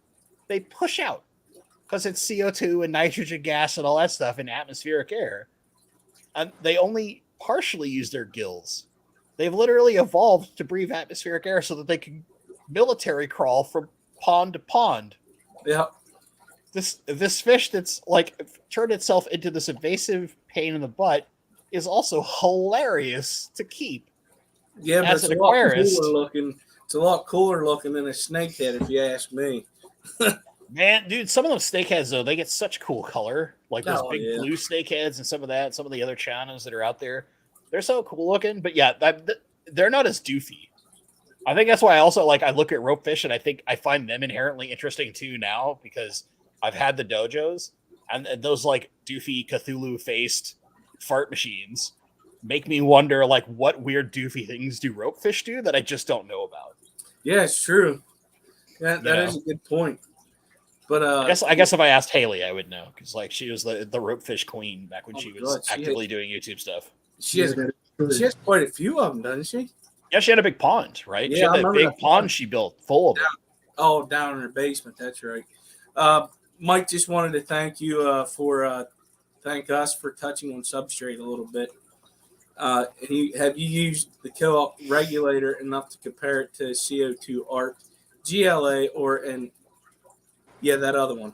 they push out because it's CO2 and nitrogen gas and all that stuff in atmospheric air. and they only partially use their gills. They've literally evolved to breathe atmospheric air so that they can military crawl from pond to pond. Yeah. This fish that's like turned itself into this invasive pain in the butt is also hilarious to keep. Yeah, but as it's an a lot aquarist. cooler looking. It's a lot cooler looking than a snakehead, if you ask me. Man, dude, some of those snakeheads though, they get such cool color, like those Oh, big yeah. blue snakeheads, and some of the other Chianas that are out there. They're so cool looking, but yeah, they're not as doofy. I think that's why I also I look at ropefish and I think I find them inherently interesting too now because I've had the dojos and those like doofy Cthulhu faced fart machines make me wonder like what weird doofy things do ropefish do that I just don't know about. Yeah, it's true. That is a good point. But I guess if I asked Haley, I would know because like she was the ropefish queen back when she was actively doing YouTube stuff. She has quite a few of them, doesn't she? Yeah, she had a big pond, right? Yeah, she had that big pond she built full of them. Oh, down in her basement. That's right. Mike just wanted to thank you thank us for touching on Substrate a little bit. Have you used the co-op regulator enough to compare it to CO2 ARC, GLA, or that other one?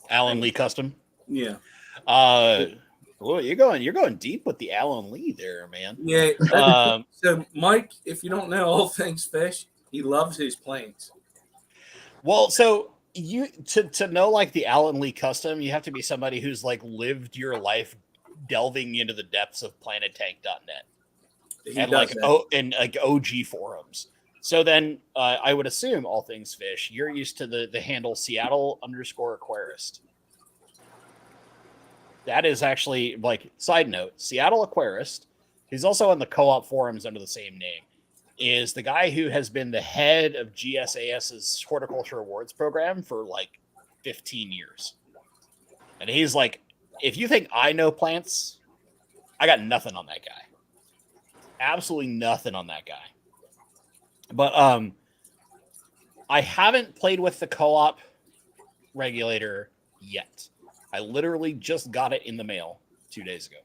Alan Lee Custom. Yeah. Well, you're going deep with the Alan Lee there, man. Yeah. So, Mike, if you don't know all things fish, he loves his planes. Well, so you to know like the Alan Lee Custom, you have to be somebody who's like lived your life delving into the depths of planettank.net and like OG forums. So then I would assume all things fish, you're used to the handle Seattle_aquarist. That is actually like side note, Seattle Aquarist, who's also on the co-op forums under the same name, is the guy who has been the head of GSAS's horticulture awards program for like 15 years. And he's like, if you think I know plants, I got nothing on that guy. Absolutely nothing on that guy. But I haven't played with the co-op regulator yet. I literally just got it in the mail 2 days ago.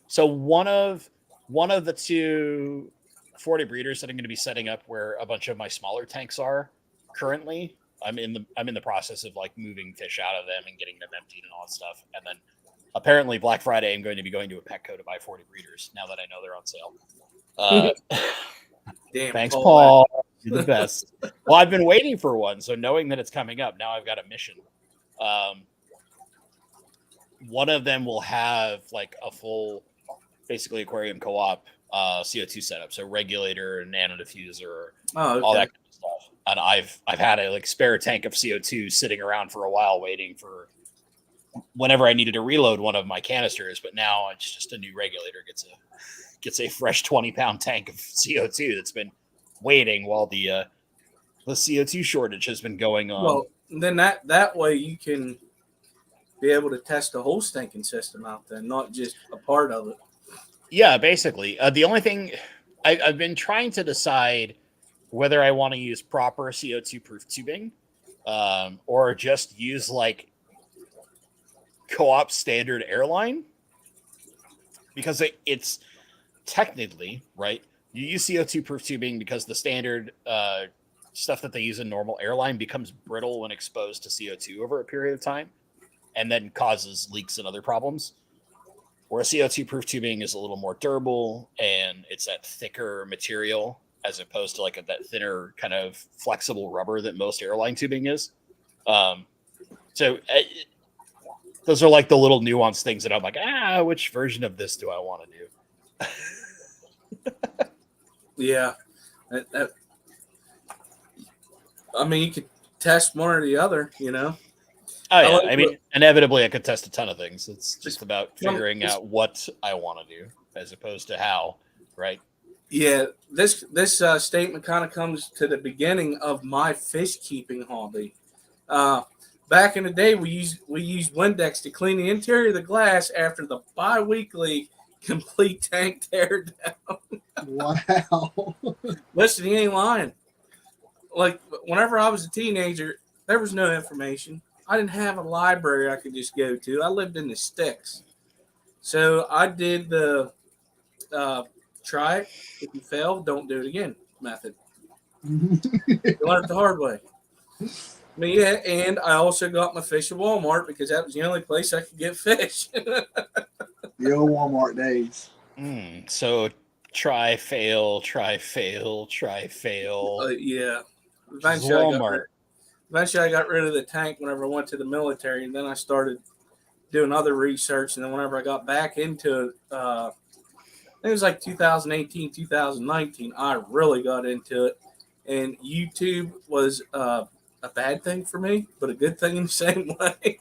So one of the 2 40 breeders that I'm going to be setting up where a bunch of my smaller tanks are currently, I'm in the process of like moving fish out of them and getting them emptied and all that stuff. And then apparently Black Friday, I'm going to be going to a Petco to buy 40 breeders now that I know they're on sale. Damn, thanks, Paul. You're the best. Well, I've been waiting for one, so knowing that it's coming up, now I've got a mission. One of them will have like a full, basically aquarium co-op CO2 setup, so regulator, nano diffuser, all that kind of stuff. And I've had a like spare tank of CO2 sitting around for a while, waiting for whenever I needed to reload one of my canisters. But now it's just a new regulator gets a fresh 20-pound tank of CO2 that's been waiting while the CO2 shortage has been going on. Well, then that way you can be able to test the whole stinking system out there, not just a part of it. Yeah, basically. The only thing I've been trying to decide whether I want to use proper CO2 proof tubing or just use like co-op standard airline, because it's technically right. You use CO2 proof tubing because the standard stuff that they use in normal airline becomes brittle when exposed to CO2 over a period of time and then causes leaks and other problems. Whereas CO2 proof tubing is a little more durable and it's that thicker material as opposed to like that thinner kind of flexible rubber that most airline tubing is. Those are like the little nuanced things that I'm like, which version of this do I want to do? Yeah. I mean, you could test one or the other, you know? Oh, yeah. I mean, inevitably, I could test a ton of things. It's just about figuring out what I want to do as opposed to how, right? Yeah. This statement kind of comes to the beginning of my fish keeping hobby. Back in the day, we used Windex to clean the interior of the glass after the bi-weekly complete tank tear down. Wow. Listen, he ain't lying. Like, whenever I was a teenager, there was no information. I didn't have a library I could just go to. I lived in the sticks. So I did the try it. If you fail, don't do it again method. You learn it the hard way. But yeah, and I also got my fish at Walmart because that was the only place I could get fish. The old Walmart days. So try, fail, try, fail, try, fail. Yeah. Walmart. Eventually, I got rid of the tank whenever I went to the military, and then I started doing other research. And then whenever I got back into it, it was like 2018, 2019, I really got into it. And YouTube was a bad thing for me, but a good thing in the same way.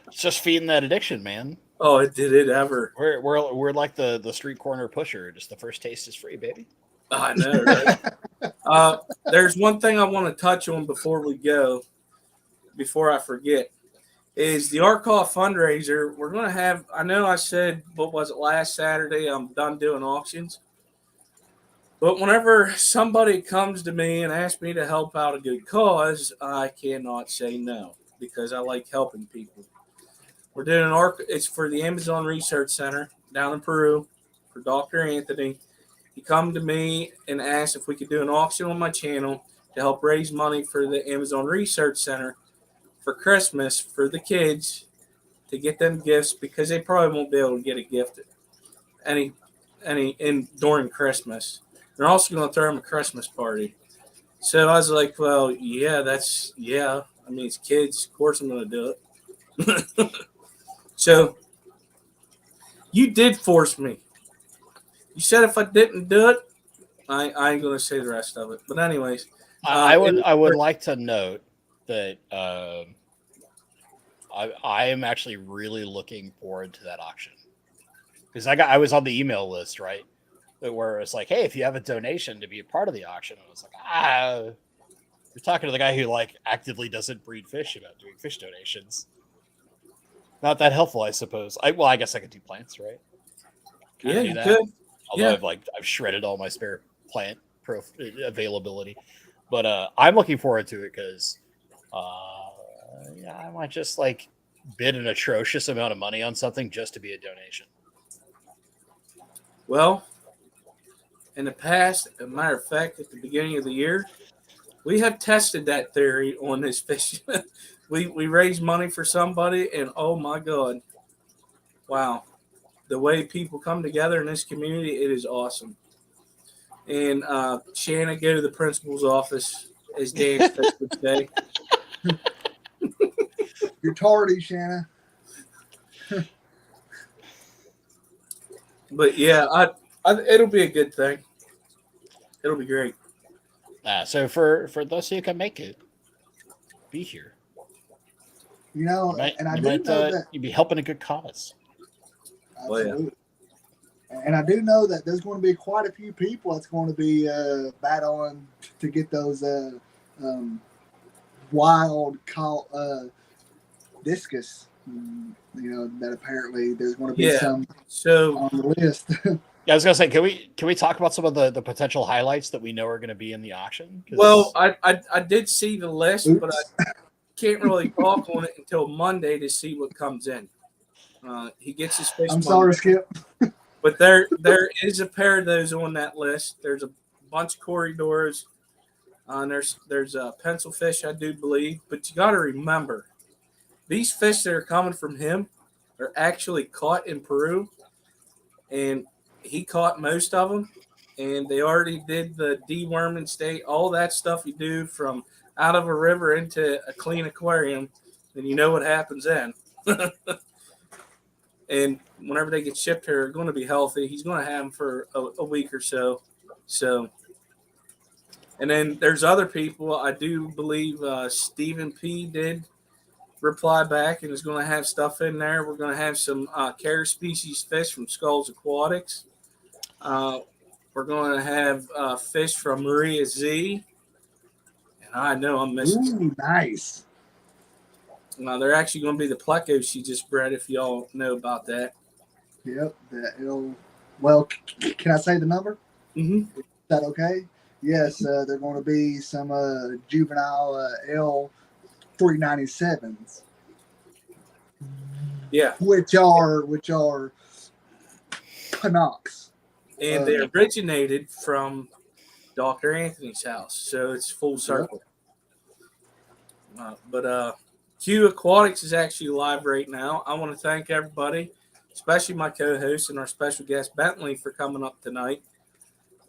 It's just feeding that addiction, man. Oh, it did it ever. We're like the street corner pusher. Just the first taste is free, baby. I know, right? There's one thing I want to touch on before we go, before I forget, is the Arkoff fundraiser. We're going to have, I know I said, what was it, last Saturday, I'm done doing auctions. But whenever somebody comes to me and asks me to help out a good cause, I cannot say no because I like helping people. We're doing it's for the Amazon Research Center down in Peru for Dr. Anthony. He come to me and asked if we could do an auction on my channel to help raise money for the Amazon Research Center for Christmas for the kids to get them gifts because they probably won't be able to get a gift during Christmas. They're also going to throw them a Christmas party. So I was like, well, yeah. I mean, it's kids. Of course I'm going to do it. So you did force me. You said if I didn't do it, I ain't going to say the rest of it. But anyways. I would like to note that I am actually really looking forward to that auction. Because I was on the email list, right? Where it's like, hey, if you have a donation to be a part of the auction, I was like, you're talking to the guy who like actively doesn't breed fish about doing fish donations. Not that helpful, I suppose. I guess I could do plants, right? Yeah, you could. Although I've shredded all my spare plant availability, but I'm looking forward to it because I might just like bid an atrocious amount of money on something just to be a donation. Well, in the past, as a matter of fact, at the beginning of the year, we have tested that theory on this fish. we raised money for somebody, and oh my God, wow. The way people come together in this community, it is awesome. And Shanna, go to the principal's office, as Dan would say. You're tardy, Shanna. But yeah, it'll be a good thing. It'll be great. So for those who can make it, be here. You know, and I do know that you'd be helping a good cause. Absolutely. And I do know that there's going to be quite a few people that's going to be battling to get those wild discus. You know, that apparently there's going to be some on the list. Yeah, I was gonna say, can we talk about some of the potential highlights that we know are going to be in the auction? Well, I did see the list, but I can't really talk on it until Monday to see what comes in. He gets his fish. I'm sorry, Skip. But there is a pair of those on that list. There's a bunch of corridors. There's pencil fish, I do believe. But you got to remember, these fish that are coming from him are actually caught in Peru, and he caught most of them. And they already did the deworming state, all that stuff you do from out of a river into a clean aquarium, and you know what happens then. And whenever they get shipped here, they're going to be healthy. He's going to have them for a week or so. And then there's other people. I do believe Stephen P. did reply back and is going to have stuff in there. We're going to have some care species fish from Skulls Aquatics. We're going to have fish from Maria Z. And I know I'm missing. Ooh, nice. They're actually going to be the plecos she just bred, if y'all know about that. Yep. Well, can I say the number? Mm-hmm. Is that okay? Yes, they're going to be some juvenile L 397s. Yeah, which are Canucks. and they originated from Dr. Anthony's house, so it's full circle. But Q Aquatics is actually live right now. I want to thank everybody, especially my co-host and our special guest Bentley, for coming up tonight.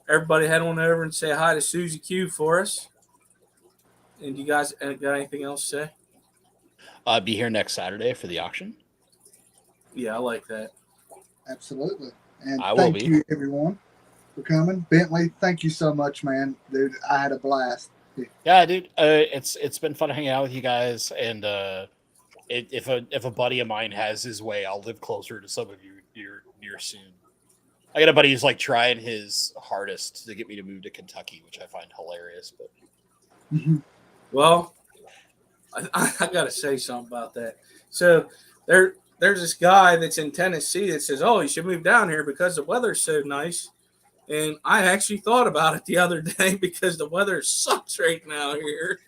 Everybody head on over and say hi to Susie Q for us. And you guys got anything else to say? Be here next Saturday for the auction. Yeah, I like that. Absolutely. And I will thank be. you, everyone, for coming. Bentley, thank you so much, man. Dude, I had a blast. Yeah, dude. It's been fun hanging out with you guys, and if a buddy of mine has his way, I'll live closer to some of you near soon. I got a buddy who's like trying his hardest to get me to move to Kentucky, which I find hilarious. But Well, I got to say something about that. So there's this guy that's in Tennessee that says, "Oh, you should move down here because the weather's so nice." And I actually thought about it the other day because the weather sucks right now here.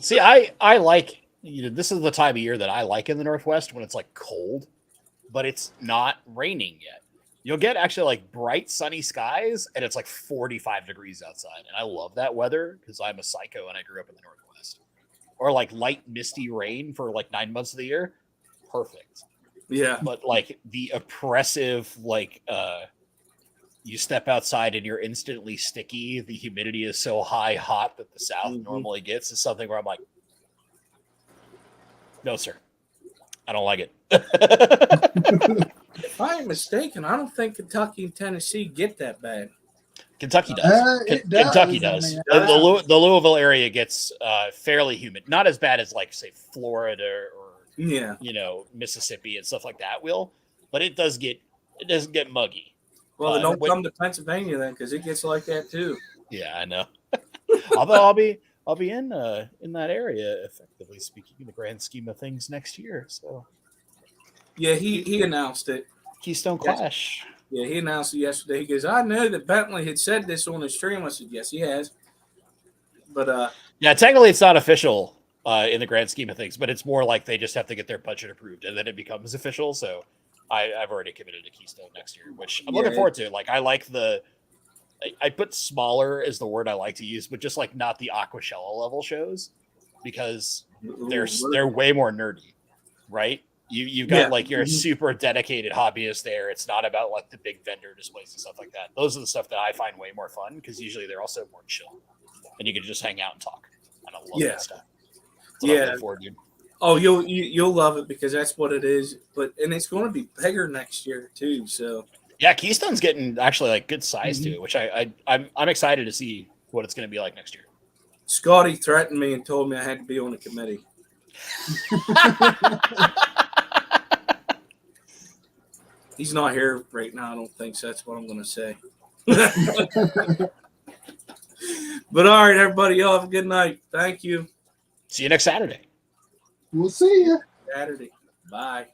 see, I like, this is the time of year that I like in the Northwest when it's like cold, but it's not raining yet. You'll get actually like bright sunny skies and it's like 45 degrees outside. And I love that weather because I'm a psycho and I grew up in the Northwest. Or like light misty rain for like 9 months of the year. Perfect. Yeah. But like the oppressive, like you step outside and you're instantly sticky. The humidity is so hot that the South normally gets, is something where I'm like, no, sir, I don't like it. If I ain't mistaken, I don't think Kentucky and Tennessee get that bad. Kentucky does. Kentucky does. I mean, The Louisville area gets fairly humid. Not as bad as like say Florida or Mississippi and stuff like that will, but it doesn't get muggy. Well, don't come to Pennsylvania then, because it gets like that too. Yeah, I know. Although I'll be in that area, effectively speaking, in the grand scheme of things next year. So yeah, he announced it. Keystone Clash. Yeah, he announced it yesterday. He goes, "I know that Bentley had said this on his stream." I said, "Yes, he has." But yeah, technically it's not official in the grand scheme of things, but it's more like they just have to get their budget approved and then it becomes official. So I've already committed to Keystone next year, which I'm looking forward to. Like I put smaller is the word I like to use, but just like not the Aquashella level shows because they're way more nerdy, right? You've got like your super dedicated hobbyist there. It's not about like the big vendor displays and stuff like that. Those are the stuff that I find way more fun because usually they're also more chill and you can just hang out and talk. And I love that stuff. That's what I'm looking forward to. Oh, you'll love it because that's what it is. And it's going to be bigger next year too. So yeah, Keystone's getting actually like good size too, which I'm excited to see what it's going to be like next year. Scotty threatened me and told me I had to be on the committee. He's not here right now, I don't think, so that's what I'm going to say. But all right, everybody, y'all have a good night. Thank you. See you next Saturday. We'll see you. Saturday. Bye.